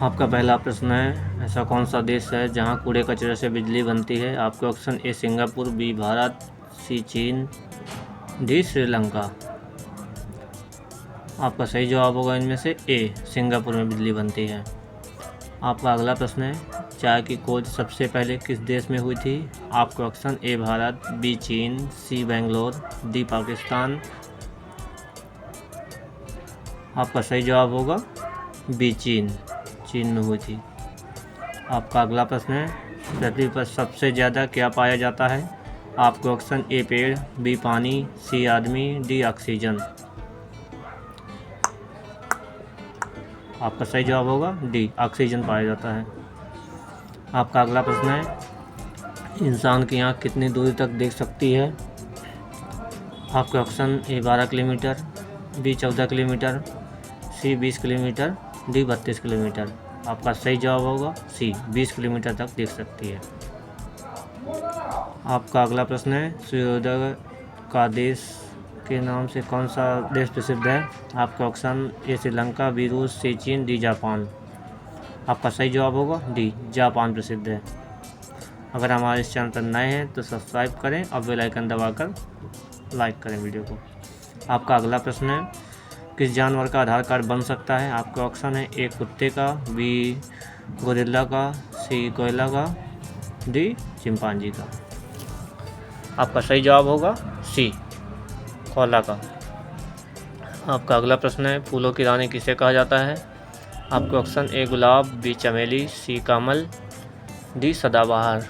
आपका पहला प्रश्न है, ऐसा कौन सा देश है जहां कूड़े कचरे से बिजली बनती है? आपके option A Singapore, B Bharat, C चीन, डी श्रीलंका। आपका सही जवाब होगा इनमें से ए, सिंगापुर में बिजली बनती है। आपका अगला प्रश्न है, चाय की खोज सबसे पहले किस देश में हुई थी? आपके ऑप्शन ए भारत, बी चीन, सी बेंगलोर, डी पाकिस्तान। आपका सही जवाब होगा बी चीन, चीन में हुई थी। आपका अगला प्रश्न है, पृथ्वी पर सबसे ज़्यादा क्या पाया जाता है? आपके ऑप्शन ए पेड़, बी पानी, सी आदमी, डी ऑक्सीजन। आपका सही जवाब होगा डी, ऑक्सीजन पाया जाता है। आपका अगला प्रश्न है, इंसान की आँख कितनी दूरी तक देख सकती है? आपके option A 12 kilometre, B 14 kilometre, C 20 kilometre, D 32 kilometre. आपका सही जवाब होगा सी, 20 किलोमीटर तक देख सकती है। आपका अगला प्रश्न है, सूर्योदय का देश के नाम से कौन सा देश प्रसिद्ध है? आपका ऑप्शन ए श्रीलंका, बी रूस, सी चीन, डी जापान। आपका सही जवाब होगा डी, जापान प्रसिद्ध है। अगर हमारे इस चैनल पर नए हैं तो सब्सक्राइब करें और बेल आइकन दबाकर लाइक करें वीडियो को। आपका अगला प्रश्न है, किस जानवर का आधार कार्ड बन सकता है? आपका ऑप्शन है ए कुत्ते का, बी गोरिल्ला का, सी कोयला का, डी चिंपांजी का। आपका सही जवाब होगा सी, कोयला का। आपका अगला प्रश्न है, फूलों की रानी किसे कहा जाता है? आपके ऑप्शन ए गुलाब, बी चमेली, सी कमल, डी सदाबहार।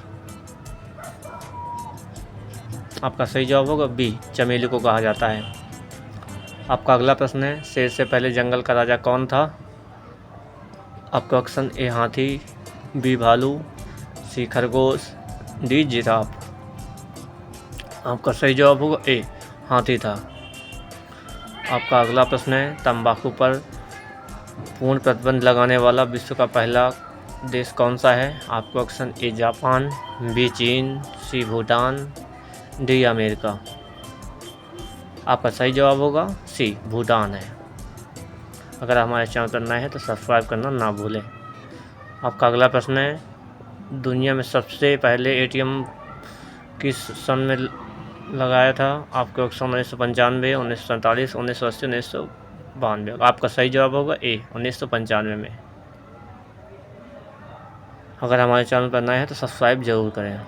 आपका सही जवाब होगा बी, चमेली को कहा जाता है। आपका अगला प्रश्न है, शेर से पहले जंगल का राजा कौन था? आपका ऑप्शन ए हाथी, बी भालू, सी खरगोश, डी जिराफ। आपका सही जवाब होगा ए, हाथी था। आपका अगला प्रश्न है, तंबाकू पर पूर्ण प्रतिबंध लगाने वाला विश्व का पहला देश कौन सा है? आपका ऑप्शन ए जापान, बी चीन, सी भूटान, डी अमेरिका। आपका सही जवाब होगा सी, भूटान है। अगर हमारे चैनल पर नए हैं तो सब्सक्राइब करना ना भूलें। आपका अगला प्रश्न है, दुनिया में सबसे पहले एटीएम किस सन में लगाया था? आपके ऑप्शन 1995, 1947, 1980, 1992। आपका सही जवाब होगा ए, 1995 में। अगर हमारे चैनल पर नए हैं तो सब्सक्राइब जरूर करें।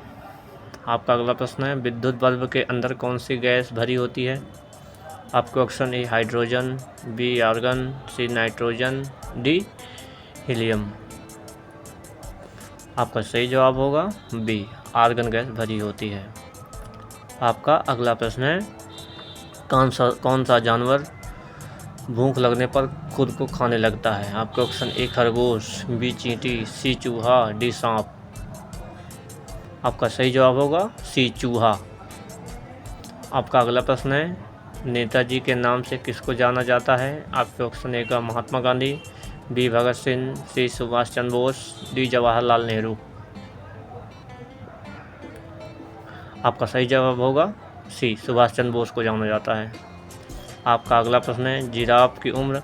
आपका अगला प्रश्न है, विद्युत बल्ब के अंदर कौन सी गैस भरी होती है? आपके option A hydrogen, B argon, C nitrogen, D helium. आपका सही जवाब होगा बी, आर्गन गैस भरी होती है। आपका अगला प्रश्न है, कौन सा जानवर भूख लगने पर खुद को खाने लगता है? आपके ऑप्शन ए खरगोश, बी चींटी, सी चूहा, डी सांप। आपका सही जवाब होगा सी, चूहा। आपका अगला प्रश्न है, नेताजी के नाम से किसको जाना जाता है? आपके ऑप्शन ए का महात्मा गांधी, बी भगत सिंह, सी सुभाष चंद्र बोस, डी जवाहरलाल नेहरू। आपका सही जवाब होगा सी, सुभाष चंद्र बोस को जाना जाता है। आपका अगला प्रश्न है, जिराफ की उम्र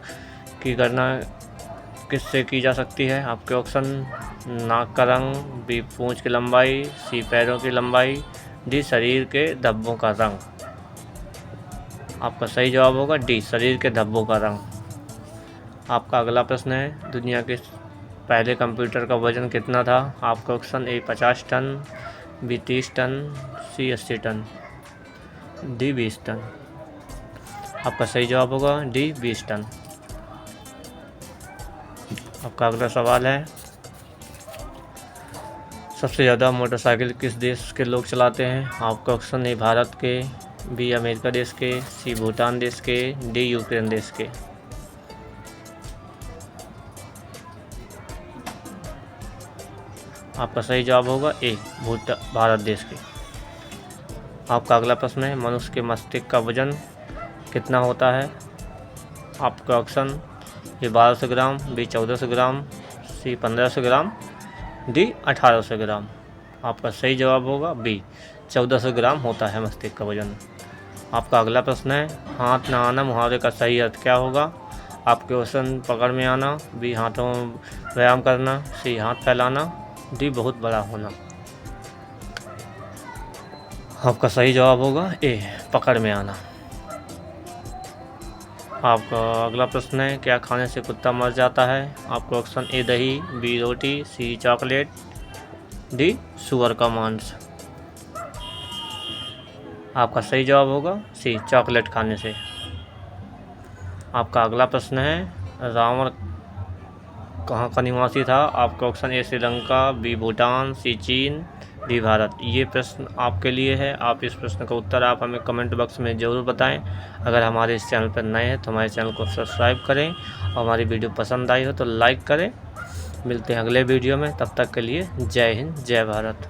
की गणना किससे की जा सकती है? आपके ऑप्शन नाक का रंग, बी पूंछ की लंबाई, सी पैरों की लंबाई, डी शरीर के धब्बों का रंग। आपका सही जवाब होगा डी, शरीर के धब्बों का रंग। आपका अगला प्रश्न है, दुनिया के पहले कंप्यूटर का वजन कितना था? आपका option A 50 ton, B 30 ton, C 80 ton, D 20 ton. आपका सही जवाब होगा डी, 20 टन। आपका अगला सवाल है, सबसे ज़्यादा मोटरसाइकिल किस देश के लोग चलाते हैं? आपका ऑप्शन ए भारत के, बी अमेरिका देश के, सी भूटान देश के, डी यूक्रेन देश के। आपका सही जवाब होगा ए, भारत देश के। आपका अगला प्रश्न है, मनुष्य के मस्तिष्क का वजन कितना होता है? आपका option A 1200 gram, B 1400 gram, C 1500 gram, D 1800 gram. आपका सही जवाब होगा बी, 1400 ग्राम होता है मस्तिष्क का वजन। आपका अगला प्रश्न है, हाथ न आना मुहावरे का सही अर्थ क्या होगा? आपके वजन पकड़ में आना, बी हाथों व्यायाम करना, सी हाथ फैलाना, डी बहुत बड़ा होना। आपका सही जवाब होगा ए, पकड़ में आना। आपका अगला प्रश्न है, क्या खाने से कुत्ता मर जाता है? आपका ऑप्शन ए दही, बी रोटी, सी चॉकलेट, डी सुअर का मांस। आपका सही जवाब होगा सी, चॉकलेट खाने से। आपका अगला प्रश्न है, रावण कहाँ का निवासी था? आपका option A Sri Lanka, B Bhutan, C चीन, डी भारत। ये प्रश्न आपके लिए है। आप इस प्रश्न का उत्तर आप हमें कमेंट बॉक्स में ज़रूर बताएं। अगर हमारे इस चैनल पर नए हैं तो हमारे चैनल को सब्सक्राइब करें और हमारी वीडियो पसंद आई हो तो लाइक करें। मिलते हैं अगले वीडियो में, तब तक के लिए जय हिंद, जय भारत।